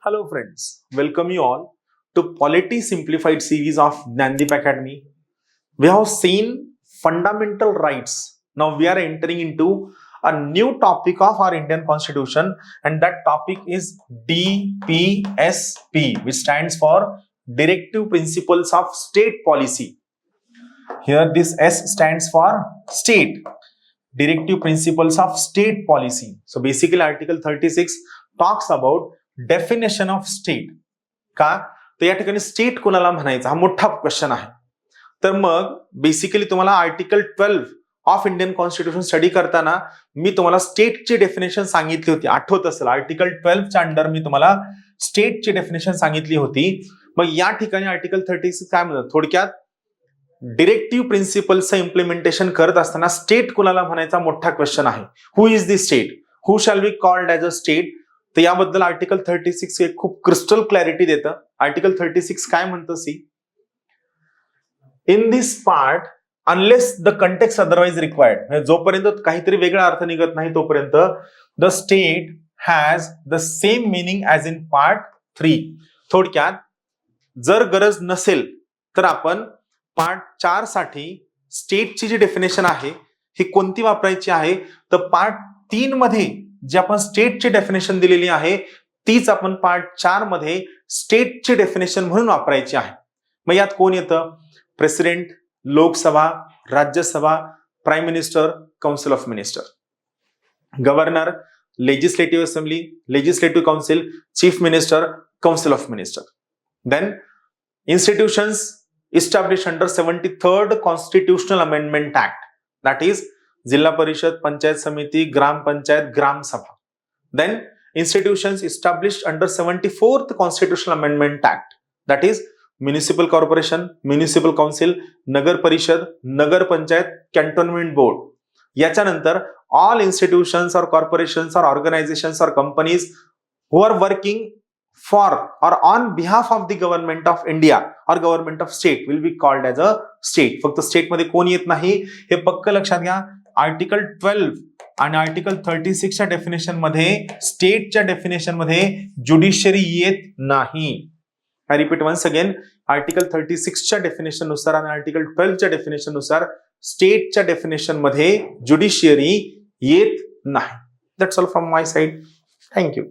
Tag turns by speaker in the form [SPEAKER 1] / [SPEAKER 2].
[SPEAKER 1] Hello friends, welcome you all to Polity Simplified series of Gnandeep Academy. We have seen fundamental rights. Now we are entering into a new topic of our Indian Constitution, and that topic is DPSP, which stands for Directive Principles of State Policy. Here this S stands for state. Directive Principles of State Policy. So basically Article 36 talks about definition of state. का तर या ठिकाणी state कोणाला म्हणायचं हा मोठा question आहे. तर मग बेसिकली तुम्हाला article 12 of Indian constitution study करताना मी तुम्हाला स्टेटची डेफिनेशन सांगितली होती. आठवत असेल आर्टिकल 12 च्या अंडर मी तुम्हाला स्टेटची डेफिनेशन सांगितली होती. मग या ठिकाणी आर्टिकल 36 काय म्हणतात थोडक्यात डिरेक्टिव्ह प्रिन्सिपल्सचं इम्प्लिमेंटेशन करत असताना स्टेट कोणाला म्हणायचा मोठा क्वेश्चन आहे. Who is the state, who shall be called as a state. तर याबद्दल आर्टिकल 36 एक खूप क्रिस्टल क्लॅरिटी देतं. आर्टिकल 36 काय म्हणतं see, in this part unless the context otherwise required, जोपर्यंत काहीतरी वेगळा अर्थ निघत नाही तोपर्यंत the state has the same meaning as in part 3. थोडक्यात जर गरज नसेल तर आपण पार्ट 4 साठी स्टेटची जी डेफिनेशन आहे ही कोणती वापरायची आहे, तर पार्ट 3 मध्ये जी आपण स्टेटची डेफिनेशन दिलेली आहे तीच आपण पार्ट 4 मध्ये स्टेटची डेफिनेशन म्हणून वापरायची आहे. मग यात कोण येतं, president, Lok Sabha, Rajya Sabha, prime minister, council of minister, governor, legislative assembly, legislative council, chief minister, council of minister. Then institutions established under 73rd Constitutional Amendment Act, that is जिल्हा परिषद, पंचायत समिती, ग्राम पंचायत, ग्राम सभा. Then institutions established under 74th Constitutional Amendment Act, that is municipal corporation, municipal council, नगर परिषद, नगर panchayat, cantonment board. याच्यानंतर all institutions or corporations or organizations or companies who are working for or on behalf of the government of India or government of state will be called as a state. फक्त state मध्ये कोण येत नाही हे पक्क लक्षात घ्या. Article 12 आणि आर्टिकल 36 च्या डेफिनेशन मध्ये स्टेटच्या डेफिनेशन मध्ये ज्युडिशरी येत नाही. I repeat once again, article 36 च्या डेफिनेशन नुसार आणि आर्टिकल 12 च्या डेफिनेशन नुसार स्टेटच्या डेफिनेशन मध्ये ज्युडिशियरी येत नाही. That's all from my side. Thank you.